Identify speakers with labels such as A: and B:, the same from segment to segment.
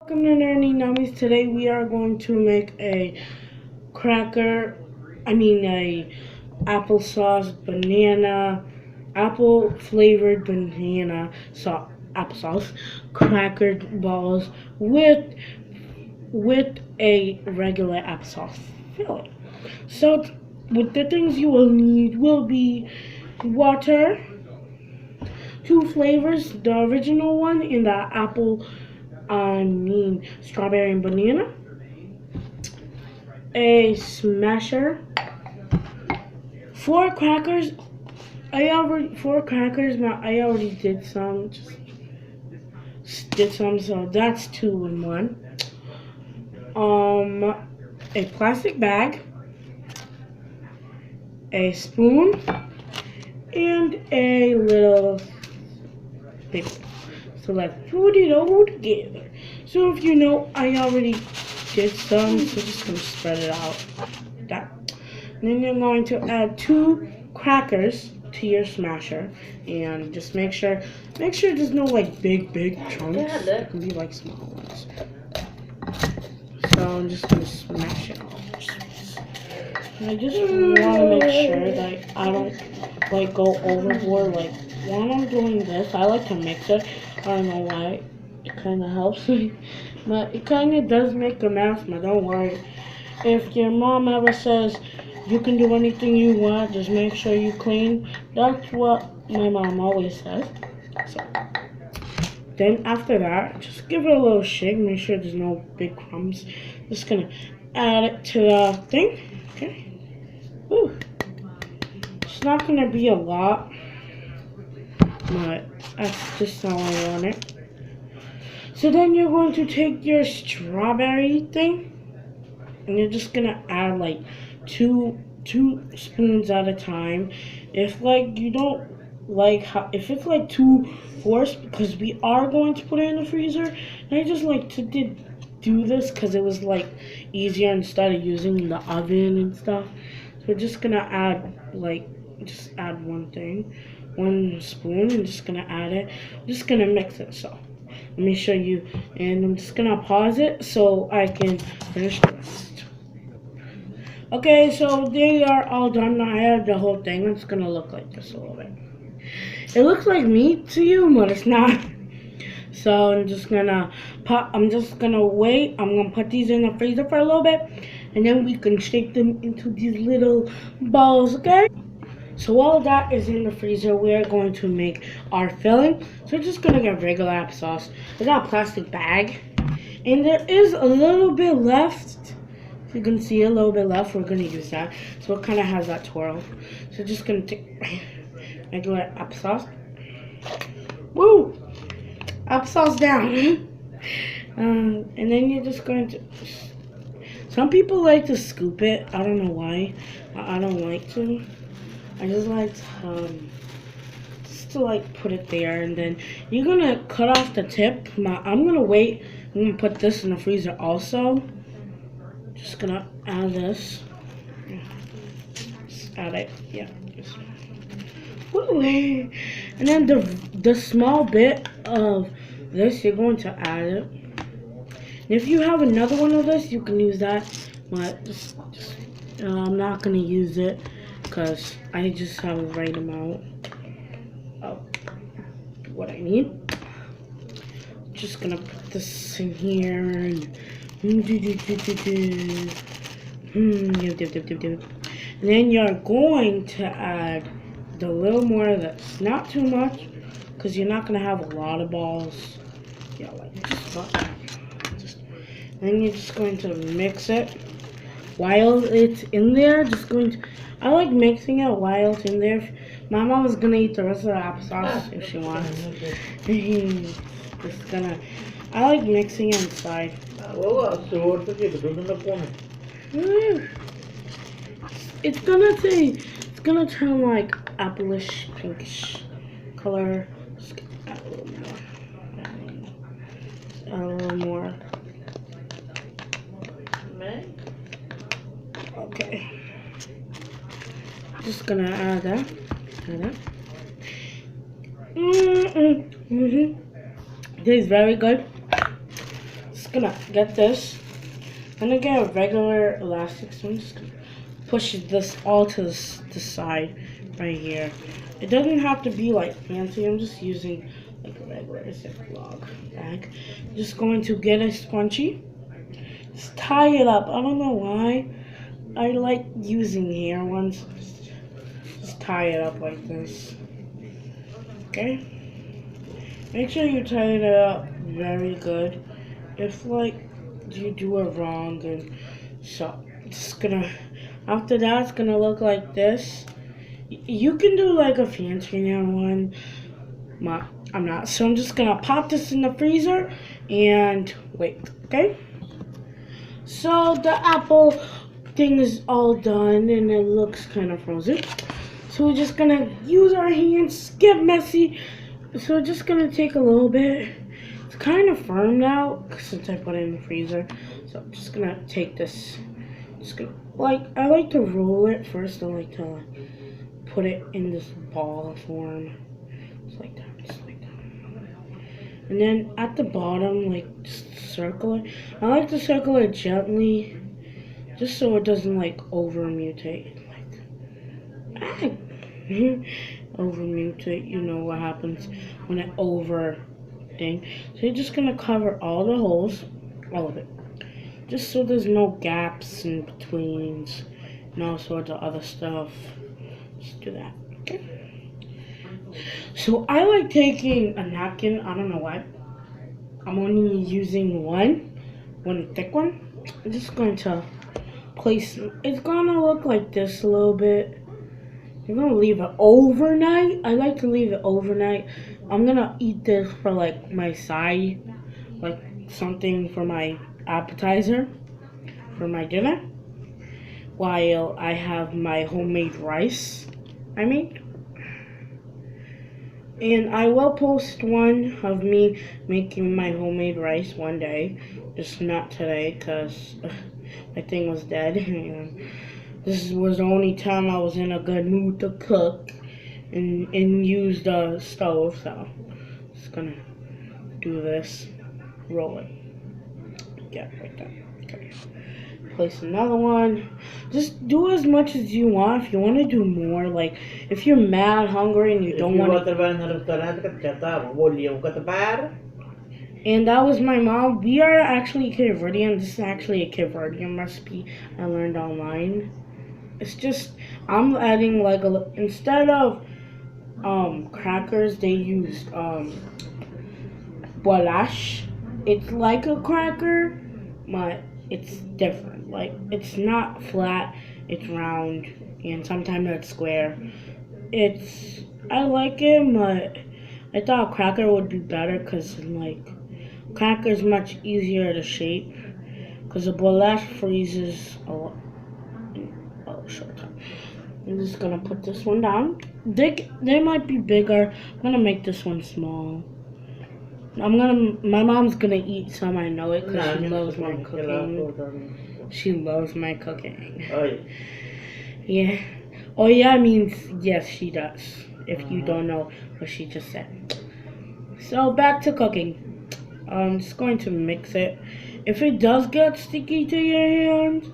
A: Welcome to Nerdy Nummies. Today we are going to make a cracker, a applesauce banana, apple flavored banana applesauce cracker balls with a regular applesauce filling. So with the things you will need will be water, two flavors, the original one and the strawberry and banana, a smasher, four crackers. Four crackers. Now I already did some, so that's two in one. A plastic bag, a spoon, and a little paper. So let's put it all together. So if you know, I already did some, so just gonna spread it out. That. And then you're going to add two crackers to your smasher, and just make sure there's no like big chunks. It can be like small ones. So I'm just gonna smash it all. And I just want to make sure that I don't like go overboard. Like when I'm doing this, I like to mix it. I don't know why. It kind of helps me, but it kind of does make a mess. But don't worry. If your mom ever says you can do anything you want, just make sure you clean. That's what my mom always says. So then after that, just give it a little shake. Make sure there's no big crumbs. Just gonna add it to the thing. Okay. Woo. It's not gonna be a lot, but that's just how I want it. So then you're going to take your strawberry thing, and you're just gonna add like two spoons at a time. If like you don't like if it's like too forced, because we are going to put it in the freezer, and I just like to do this because it was like easier instead of using the oven and stuff. So we're just gonna add just add one spoon, and just gonna add it. I'm just gonna mix it. So let me show you, and I'm just gonna pause it so I can finish the rest. Okay, so they are all done. I have the whole thing. It's gonna look like this a little bit. It looks like meat to you, but it's not. So I'm just gonna wait. I'm gonna put these in the freezer for a little bit, and then we can shake them into these little balls, okay? So while that is in the freezer, we are going to make our filling. So we're just gonna get regular applesauce. I got a plastic bag, and there is a little bit left. If you can see a little bit left, we're gonna use that. So it kind of has that twirl. So just gonna take regular applesauce. Woo! Applesauce down. And then you're just going to. Some people like to scoop it. I don't know why. I don't like to. I just like to like put it there, and then you're gonna cut off the tip. I'm gonna wait. I'm gonna put this in the freezer also. Just gonna add this. Just add it. Yeah. Woo. And then the small bit of this, you're going to add it. And if you have another one of this, you can use that. But I'm not gonna use it because I just have the right amount of what I need. Just gonna put this in here and then you're going to add a little more of this, not too much, because you're not gonna have a lot of balls. Yeah, like just. Then you're just going to mix it while it's in there. I like mixing it while it's in there. My mom is gonna eat the rest of the applesauce if she wants. I like mixing it inside. It's gonna turn like appleish, pinkish color. Just add a little more. Add a little more. Okay. Just gonna add that. Tastes very good. gonna get this. I'm gonna get a regular elastic, so I'm just gonna push this all to the side right here. It doesn't have to be like fancy. I'm just using like a regular Ziploc bag. Just going to get a scrunchie. Just tie it up. I don't know why. I like using hair ones. Just tie it up like this. Okay? Make sure you tie it up very good. If like you do it wrong, and so it's gonna, after that it's gonna look like this. You can do like a fancy one. I'm not. So I'm just gonna pop this in the freezer and wait. Okay? So the apple thing is all done and it looks kind of frozen. So we're just gonna use our hands, get messy. So we're just gonna take a little bit. It's kind of firm now since I put it in the freezer. So I'm just gonna take this. Just gonna I like to roll it first. I like to put it in this ball form. Just like that. Just like that. And then at the bottom, like just circle it. I like to circle it gently, just so it doesn't like over mutate. Over mutate. You know what happens when it over thing. So you're just gonna cover all the holes, all of it, just so there's no gaps in betweens and all sorts of other stuff. Just do that. Okay. So I like taking a napkin. I don't know why. I'm only using one thick one. I'm just going to place. It's gonna look like this a little bit. You're gonna leave it overnight. I like to leave it overnight. I'm gonna eat this for like my side, like something for my appetizer, for my dinner, while I have my homemade rice I made. And I will post one of me making my homemade rice one day, just not today because my thing was dead. And this was the only time I was in a good mood to cook and use the stove. So just gonna do this, roll it, yeah, right there. Okay. Place another one. Just do as much as you want. If you want to do more, like if you're mad hungry and you don't want to. And that was my mom. We are actually Caribbean. This is actually a Caribbean recipe I learned online. It's just I'm adding like instead of crackers, they used boulash. It's like a cracker, but it's different. Like it's not flat, it's round, and sometimes it's square. I like it, but I thought cracker would be better because like cracker is much easier to shape because the boulash freezes a short time. I'm just gonna put this one down. They might be bigger. I'm gonna make this one small. My mom's gonna eat some, I know it, because she loves my cooking. She loves my cooking.
B: Oh,
A: yeah. Oh, yeah means yes, she does. If you don't know what she just said. So, back to cooking. I'm just going to mix it. If it does get sticky to your hands,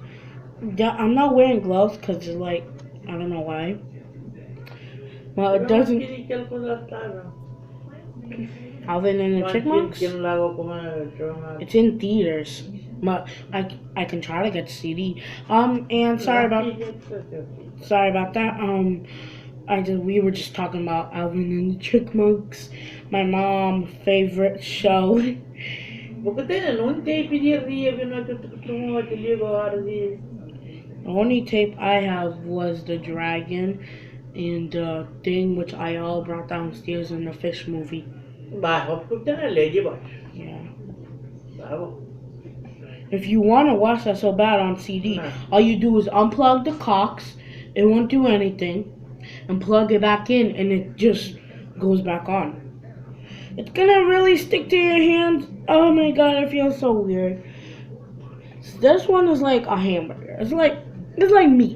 A: I'm not wearing gloves because it's like, I don't know why. Well, it doesn't. Alvin and the Chipmunks? It's in theaters. But I can try to get the CD. And sorry about that. We were just talking about Alvin and the Chipmunks, my mom's favorite show. The only tape I have was the dragon and the thing which I all brought downstairs in the fish movie. Yeah. If you want to watch that so bad on CD, all you do is unplug the cocks. It won't do anything. And plug it back in and it just goes back on. It's gonna really stick to your hands. Oh my god, it feels so weird. This one is like a hamburger. It's like meat.